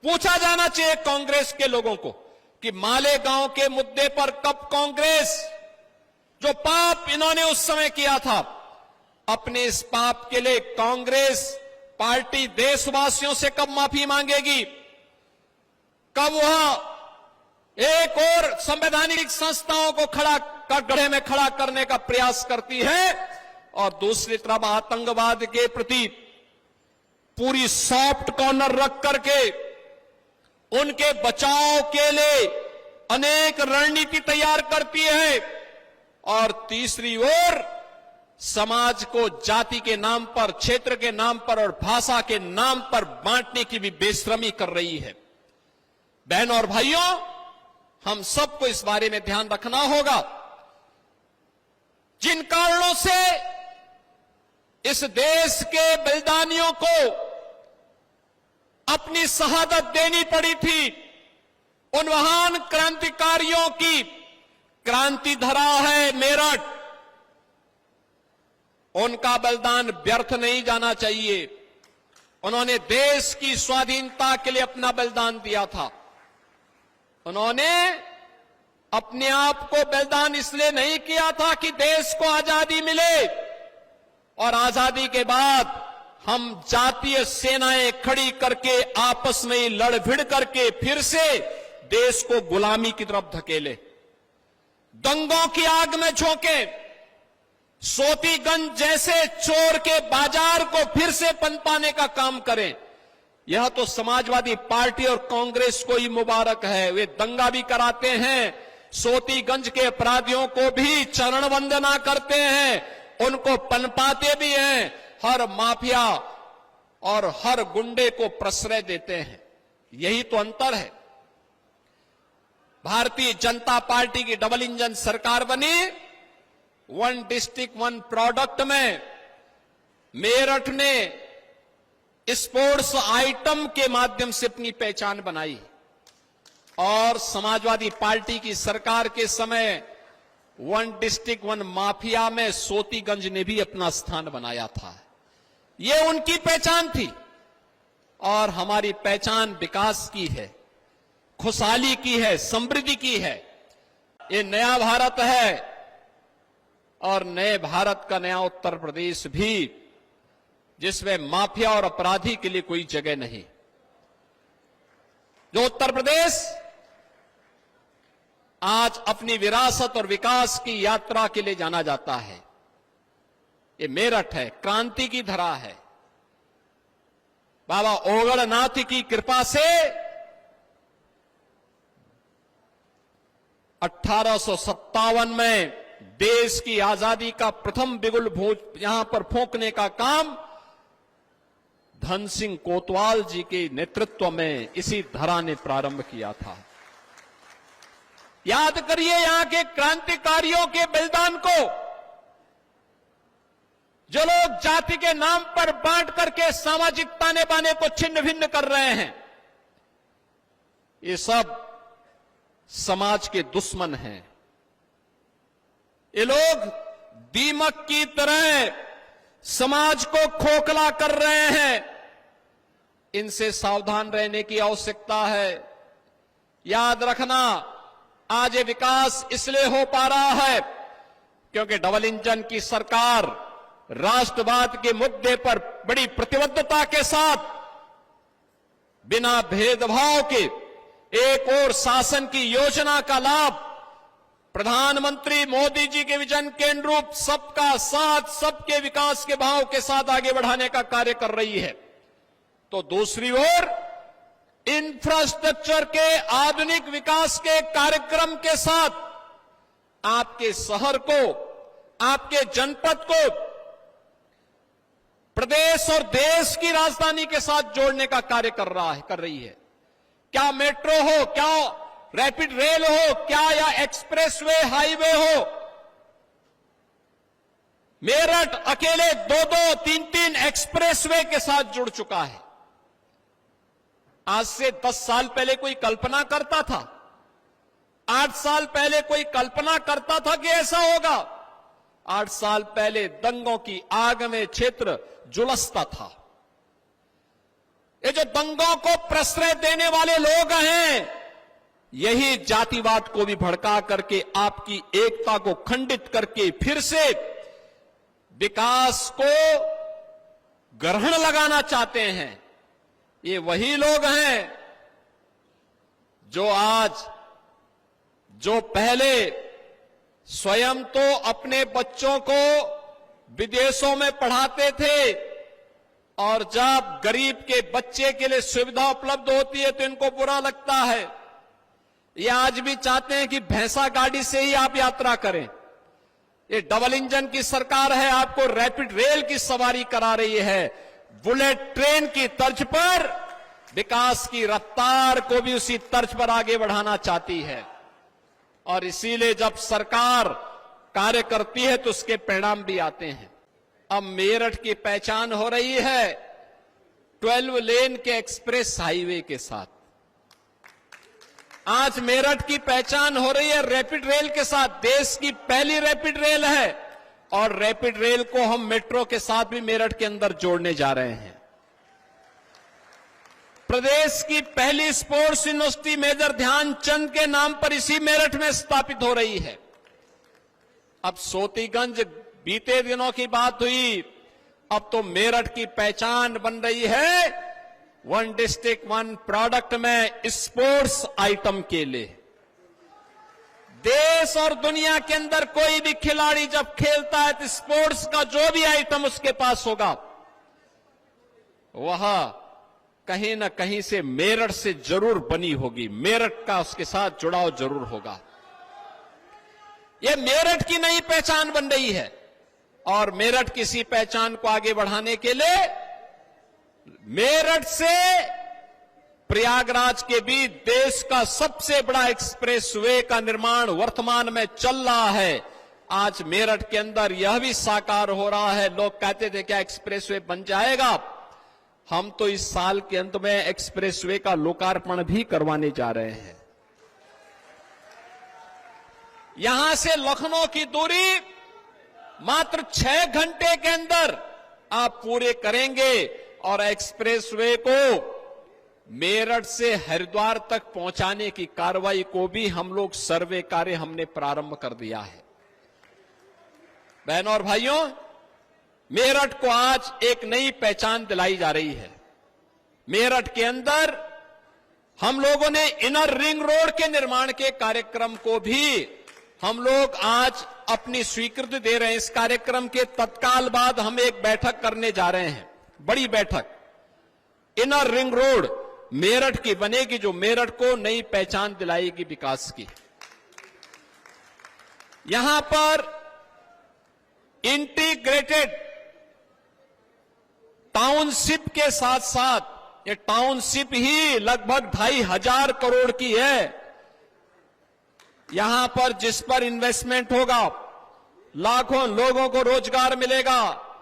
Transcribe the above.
पूछा जाना चाहिए कांग्रेस के लोगों को कि मालेगांव के मुद्दे पर कब कांग्रेस, जो पाप इन्होंने उस समय किया था, अपने इस पाप के लिए कांग्रेस पार्टी देशवासियों से कब माफी मांगेगी? कब वह एक और संवैधानिक संस्थाओं को गड्ढे में खड़ा करने का प्रयास करती है और दूसरी तरफ आतंकवाद के प्रति पूरी सॉफ्ट कॉर्नर रख करके उनके बचाव के लिए अनेक रणनीति तैयार करती है और तीसरी ओर समाज को जाति के नाम पर, क्षेत्र के नाम पर और भाषा के नाम पर बांटने की भी बेशर्मी कर रही है। बहनों और भाइयों, हम सबको इस बारे में ध्यान रखना होगा। जिन कारणों से इस देश के बलिदानियों को अपनी शहादत देनी पड़ी थी, उन महान क्रांतिकारियों की क्रांति धरा है मेरठ, उनका बलिदान व्यर्थ नहीं जाना चाहिए। उन्होंने देश की स्वाधीनता के लिए अपना बलिदान दिया था। उन्होंने अपने आप को बलिदान इसलिए नहीं किया था कि देश को आजादी मिले और आजादी के बाद हम जातीय सेनाएं खड़ी करके आपस में ही लड़ भिड़ करके फिर से देश को गुलामी की तरफ धकेले, दंगों की आग में झोंके, सोतीगंज जैसे चोर के बाजार को फिर से पनपाने का काम करें। यह तो समाजवादी पार्टी और कांग्रेस को ही मुबारक है। वे दंगा भी कराते हैं, सोतीगंज के अपराधियों को भी चरण वंदना करते हैं, उनको पनपाते भी हैं, हर माफिया और हर गुंडे को प्रश्रय देते हैं। यही तो अंतर है। भारतीय जनता पार्टी की डबल इंजन सरकार बनी, वन डिस्ट्रिक्ट वन प्रोडक्ट में मेरठ ने स्पोर्ट्स आइटम के माध्यम से अपनी पहचान बनाई और समाजवादी पार्टी की सरकार के समय वन डिस्ट्रिक्ट वन माफिया में सोतीगंज ने भी अपना स्थान बनाया था। ये उनकी पहचान थी और हमारी पहचान विकास की है, खुशहाली की है, समृद्धि की है। ये नया भारत है और नए भारत का नया उत्तर प्रदेश भी, जिसमें माफिया और अपराधी के लिए कोई जगह नहीं। जो उत्तर प्रदेश आज अपनी विरासत और विकास की यात्रा के लिए जाना जाता है, ये मेरठ है, क्रांति की धरा है। बाबा ओगड़नाथ की कृपा से 1857 में देश की आजादी का प्रथम बिगुल यहां पर फूंकने का काम धन सिंह कोतवाल जी के नेतृत्व में इसी धरा ने प्रारंभ किया था। याद करिए यहां के क्रांतिकारियों के बलिदान को, जो लोग जाति के नाम पर बांट करके सामाजिक ताने बाने को छिन्न भिन्न कर रहे हैं, ये सब समाज के दुश्मन हैं। ये लोग दीमक की तरह समाज को खोखला कर रहे हैं। इनसे सावधान रहने की आवश्यकता है। याद रखना, आज ये विकास इसलिए हो पा रहा है क्योंकि डबल इंजन की सरकार राष्ट्रवाद के मुद्दे पर बड़ी प्रतिबद्धता के साथ, बिना भेदभाव के एक और शासन की योजना का लाभ प्रधानमंत्री मोदी जी के विजन के अनुरूप सबका साथ, सबके विकास के भाव के साथ आगे बढ़ाने का कार्य कर रही है। तो दूसरी ओर इंफ्रास्ट्रक्चर के आधुनिक विकास के कार्यक्रम के साथ आपके शहर को, आपके जनपद को प्रदेश और देश की राजधानी के साथ जोड़ने का कार्य कर रही है। क्या मेट्रो हो, क्या रैपिड रेल हो, क्या या एक्सप्रेसवे हाईवे हो, मेरठ अकेले 2-2, 3-3 एक्सप्रेसवे के साथ जुड़ चुका है। आज से 10 साल पहले कोई कल्पना करता था? 8 साल पहले कोई कल्पना करता था कि ऐसा होगा? 8 साल पहले दंगों की आग में क्षेत्र झुलसता था। ये जो दंगों को प्रश्रय देने वाले लोग हैं, यही जातिवाद को भी भड़का करके आपकी एकता को खंडित करके फिर से विकास को ग्रहण लगाना चाहते हैं। ये वही लोग हैं जो पहले स्वयं तो अपने बच्चों को विदेशों में पढ़ाते थे, और जब गरीब के बच्चे के लिए सुविधा उपलब्ध होती है तो इनको बुरा लगता है। ये आज भी चाहते हैं कि भैंसा गाड़ी से ही आप यात्रा करें। ये डबल इंजन की सरकार है, आपको रैपिड रेल की सवारी करा रही है। बुलेट ट्रेन की तर्ज पर विकास की रफ्तार को भी उसी तर्ज पर आगे बढ़ाना चाहती है। और इसीलिए जब सरकार कार्य करती है तो उसके परिणाम भी आते हैं। अब मेरठ की पहचान हो रही है 12 लेन के एक्सप्रेस हाईवे के साथ। आज मेरठ की पहचान हो रही है रैपिड रेल के साथ। देश की पहली रैपिड रेल है, और रैपिड रेल को हम मेट्रो के साथ भी मेरठ के अंदर जोड़ने जा रहे हैं। प्रदेश की पहली स्पोर्ट्स यूनिवर्सिटी मेजर ध्यानचंद के नाम पर इसी मेरठ में स्थापित हो रही है। अब सोतीगंज बीते दिनों की बात हुई, अब तो मेरठ की पहचान बन रही है वन डिस्ट्रिक्ट वन प्रोडक्ट में स्पोर्ट्स आइटम के लिए। देश और दुनिया के अंदर कोई भी खिलाड़ी जब खेलता है तो स्पोर्ट्स का जो भी आइटम उसके पास होगा, वह कहीं ना कहीं से मेरठ से जरूर बनी होगी, मेरठ का उसके साथ जुड़ाव जरूर होगा। यह मेरठ की नई पहचान बन रही है, और मेरठ की इसी पहचान को आगे बढ़ाने के लिए मेरठ से प्रयागराज के बीच देश का सबसे बड़ा एक्सप्रेसवे का निर्माण वर्तमान में चल रहा है। आज मेरठ के अंदर यह भी साकार हो रहा है। लोग कहते थे क्या एक्सप्रेसवे बन जाएगा? हम तो इस साल के अंत में एक्सप्रेसवे का लोकार्पण भी करवाने जा रहे हैं। यहां से लखनऊ की दूरी मात्र 6 घंटे के अंदर आप पूरे करेंगे, और एक्सप्रेसवे को मेरठ से हरिद्वार तक पहुंचाने की कार्रवाई को भी हम लोग सर्वे कार्य हमने प्रारंभ कर दिया है। बहनों और भाइयों, मेरठ को आज एक नई पहचान दिलाई जा रही है। मेरठ के अंदर हम लोगों ने इनर रिंग रोड के निर्माण के कार्यक्रम को भी हम लोग आज अपनी स्वीकृति दे रहे हैं। इस कार्यक्रम के तत्काल बाद हम एक बैठक करने जा रहे हैं, बड़ी बैठक। इनर रिंग रोड मेरठ की बनेगी, जो मेरठ को नई पहचान दिलाएगी विकास की। यहां पर इंटीग्रेटेड टाउनशिप के साथ साथ ये टाउनशिप ही लगभग 2,500 करोड़ की है। यहां पर जिस पर इन्वेस्टमेंट होगा, लाखों लोगों को रोजगार मिलेगा,